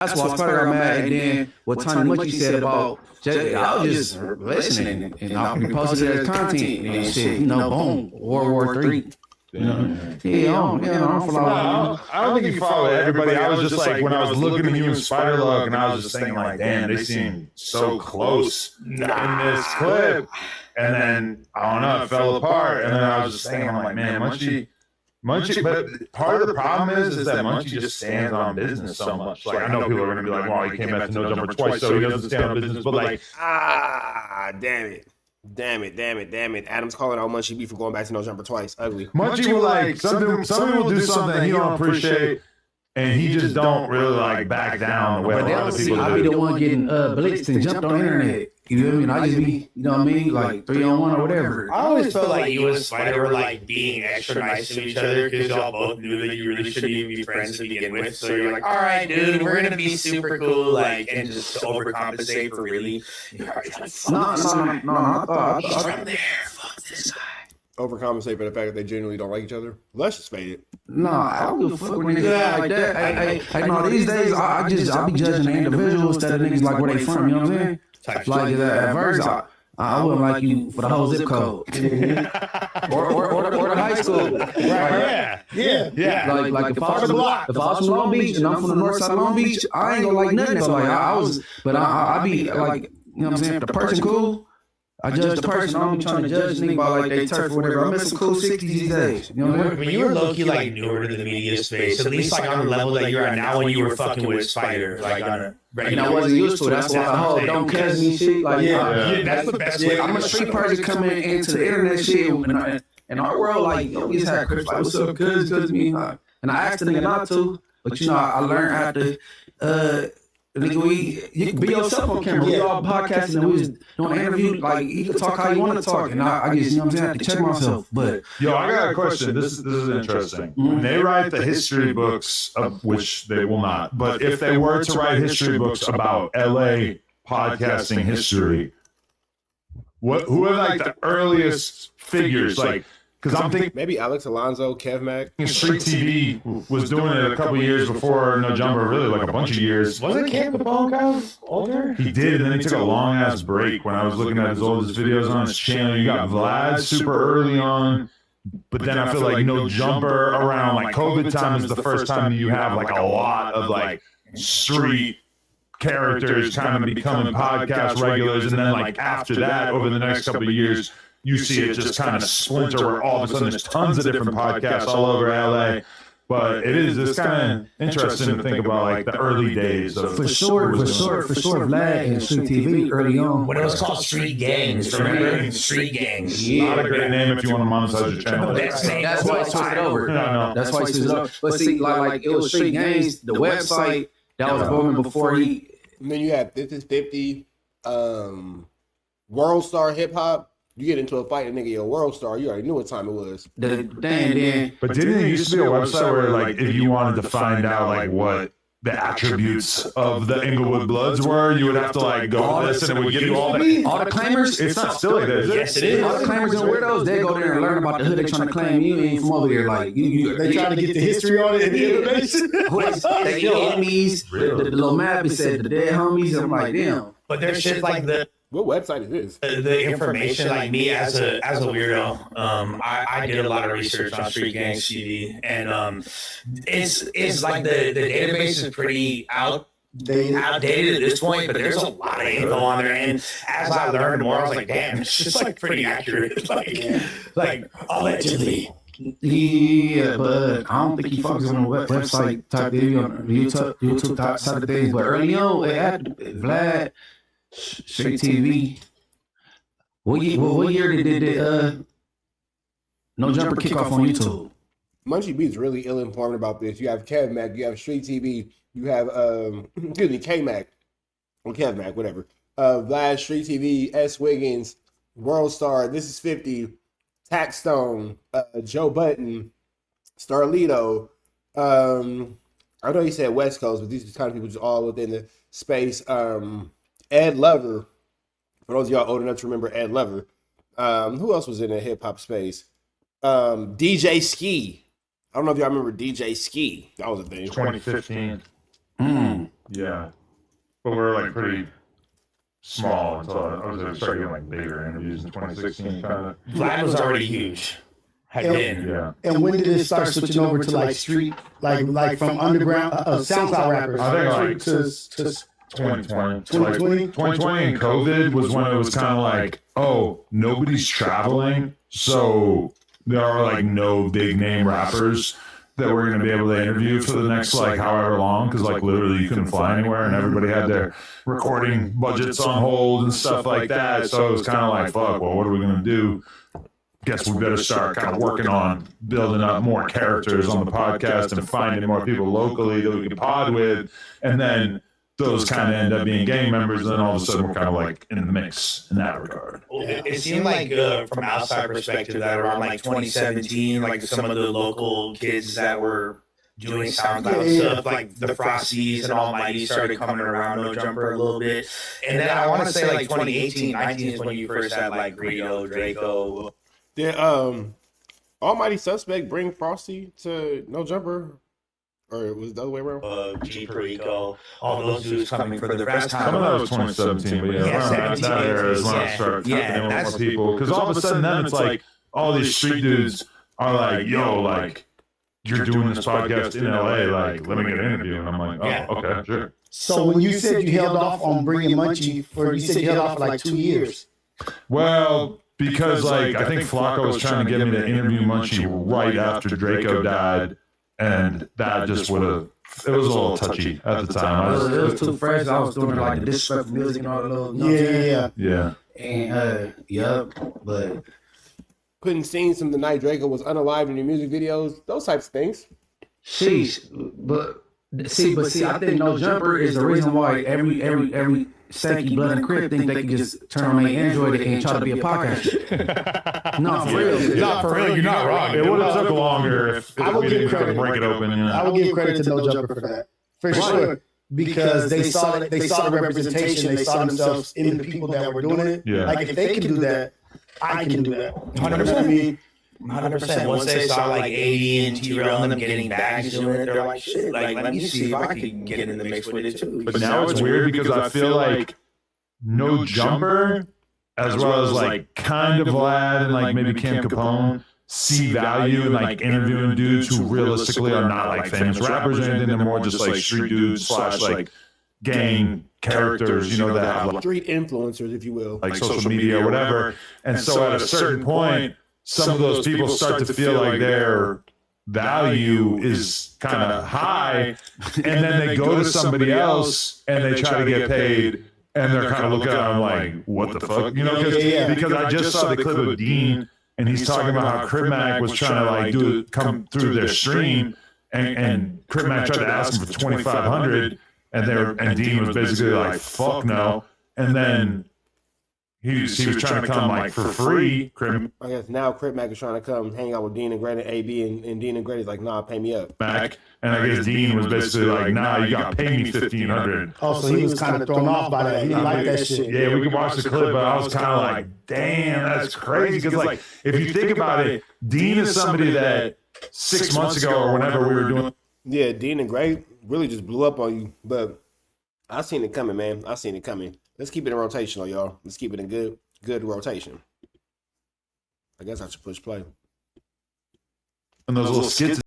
That's why I started mad. And then what Tony Munchie said about I was just listening and I posted it as content and shit. You know, boom, World War III. You know, I don't think you follow everybody. I was just like, when I was looking at you in Spider-Lug, and I was just thinking, like, damn, they seem so close in this clip. And then, I don't know, it fell apart. And then I was just thinking, I'm like, man, Munchie, but part of the problem is that Munchie just stands on business so much. Like, I know people are going to be like, well, he came back to No Jumper twice, so he doesn't stand on business. But, like, Damn it. Adam's calling out Munchie B for going back to No Jumper twice. Ugly. Munchie will, like, some people will do something he don't appreciate, and he just don't really, like, back down the way a lot of people do. I be the one getting blitzed and jumped on the internet. You know what I mean? I just be, you know what I mean? Like 3-on-1 or whatever. I always felt like you and Spider were like being extra nice to each other because y'all both knew that you really shouldn't even be friends to begin with. So you're like, all right, dude, we're going to be super cool, like, and just overcompensate for really. No. I thought he's from there. Fuck this guy. Overcompensate for the fact that they genuinely don't like each other. Let's just fade it. No, I don't give a fuck when niggas like that. I know these days I be judging the individual instead of niggas like where they from. You know what I'm saying? Like at first, I wouldn't like you for the whole zip code, or the high school. Right? Yeah. Like if I was from Long Beach and I'm from the north side of Long Beach, I ain't gonna like nothing. So like I be like, you know what I'm saying? If the person cool, I judge the person. I don't be trying to judge niggas by like they turf or whatever. I met some cool 60s these days. You know what I mean? When you were low-key like newer to the media space, at least like on the level that you're at now when you were fucking with Spider, like on a regular. I wasn't used to it. That's why the whole don't catch me shit. Like that's the best way. I'm a street person coming into the internet shit in our world. Like yo, we just had Chris like what's up, cuz me. And I asked the nigga not to, but you know I learned how to. Nigga, you can be yourself on camera. We all podcasting and we was doing an interview. Like, you can talk how you want to talk. And I just, you know what I'm saying, I have to check myself. But yo, I got a question. This is interesting. When they write the history books, which they will not, but if they were to write history books about LA podcasting history, who are like the earliest figures? Like, because I'm thinking maybe Alex Alonso, Kev Mack. Street TV was doing it a couple of years before No Jumper, really like a bunch of years. Wasn't Kev Capone older? He did, and then he took a long ass break. When I was looking at his oldest videos on his channel, you got Vlad super early on, but then I feel like No Jumper around like COVID time is the first time you have like a lot of like street characters kind of becoming podcast regulars, and then like after that, over the next couple of years, you see it just kind of splinter where all of a sudden there's tons of different podcasts all over LA. But it's kind of interesting to think about like the early days of for sure, Vlad and Street TV early on. When it was called Street Gangs, remember? Street Gangs. Not a great name if you want to monetize your channel. That's why I switched it over. That's why I switched it over. But see, like it was Street Gangs, the website that was booming before he. And then you had 50, World Star Hip Hop. You get into a fight, and nigga, you're a world star. You already knew what time it was. But didn't it used to be a website where, like, if you wanted to find out, like, what the attributes of the Inglewood Bloods were, you would have to, like, go on this, and it would give you all the claimers. It's not still like that, is it? Yes, it is. All the claimers and weirdos, they go there and learn about the hood. They trying to claim you ain't from over here. Like, they trying to get the history on it and the information. They kill enemies. The little map, it said the dead homies. I'm like, damn. But there's shit like the... What website is this? The information, like me as a weirdo, I did a lot of research on Street Gangs TV, and it's like the database is pretty outdated at this point, but there's a lot of info on there. And as I learned more, I was like, damn, it's just like pretty accurate. like allegedly. Yeah, but I don't think he focuses on the website type thing, on YouTube type side of things. But early on, it had Vlad. Street TV. What year did No Jumper kick off on YouTube? Munchie B is really ill-informed about this. You have Kev Mack, you have Street TV, you have K Mac or Kev Mack, whatever. Vlad, Street TV, S Wiggins, World Star, This Is 50, Taxstone, Joe Button, Starlito. I know you said West Coast, but these are kind of people just all within the space. Ed Lover, for those of y'all old enough to remember Ed Lover. Who else was in the hip hop space? DJ Ski. I don't know if y'all remember DJ Ski. That was a thing. 2015. Yeah, but we're like pretty small until I was started getting like bigger interviews in 2016, kind of. Vlad was already huge. Had been. Yeah. And when did it start switching over to like street, like from underground SoundCloud rappers? I think like to 2020. 2020? 2020 and COVID was when it was kind of like, oh, nobody's traveling, so there are like no big name rappers that we're going to be able to interview for the next like however long, because like literally you couldn't fly anywhere and everybody had their recording budgets on hold and stuff like that. So it was kind of like, fuck, well, what are we going to do? Guess we better start kind of working on building up more characters on the podcast and finding more people locally that we can pod with. And then those kind of end up being gang members. And then all of a sudden we're kind of like in the mix in that regard. It seemed like from outside perspective that around like 2017, like some of the local kids that were doing SoundCloud stuff, like the Frosties and Almighty started coming around No Jumper a little bit. And then I want to say like 2018, 19 is when you first had like Greedo, Draco. Did Almighty Suspect bring Frosty to No Jumper? Or it was the other way around? G Perico, all those dudes coming for the first time. Some of that was 2017, but yeah, around that era is when I started tapping in with more people. Because all of a sudden then it's like all these street dudes are like, yo, like, you're doing this podcast in LA, like, let me get an interview. And I'm like, oh, okay, sure. So when you said you held off on bringing Munchie you said you held off for like 2 years. Well, because like I think Flacco was trying to get me to interview Munchie right after Draco died, and that just would have. It was a little touchy at the time. It was too fresh. I was doing like the disrespectful music and all the little. Yeah. And but Putting scenes from the night Draco was unalived in your music videos, those types of things. sheesh. But see, I think No Jumper is the reason why every stanky blood and crib think they can just turn on their Android and try to be a podcast. No, for real. Not for real. You're not wrong. It would have took longer if we didn't break it open. You know? I would give credit to No Jumper for that, for sure, because they saw the representation, they saw themselves in the people that were doing it. Yeah. Like if they can do that, I can do that. 100%. I mean, 100%. Once they saw like 80 and T-Rail and them getting bags doing it, they're like, shit, like, let me see if I can get in the mix with it too. But now it's weird because I feel like No Jumper, as well as like kind of Vlad and like maybe Cam Capone, see value in like interviewing dudes who realistically are not like famous rappers or anything. They're more just like street dudes / like gang characters, you know, that have like Street influencers, if you will. social media or whatever. And so at a certain point, some of those people start to feel like their value is kind of high, and then they go to somebody else and they try to get paid, and they're kind of looking at them like, what the fuck? You know, because I just saw the clip of Dean, and he's talking about how Crib Mac was trying to like come through their stream, and Crib Mac tried to ask him for $2,500, and Dean was basically like, fuck no, and then he was trying to come like for free. I guess now Crib Mac is trying to come hang out with Dean and Grant and AB, and Dean and Grant is like, nah, pay me up. Mac, and I guess Dean was basically like, nah, you got to pay me $1,500. Oh, so he was kind of thrown off by that. He didn't like that shit. Yeah, we can watch the clip, but I was kind of like, damn, that's crazy. Because like, if you think about it, Dean is somebody that 6 months ago or whenever we were doing. Yeah, Dean and Gray really just blew up on you, but I seen it coming, man. I seen it coming. Let's keep it in rotation, y'all. Let's keep it in good rotation. I guess I should push play. And those little skits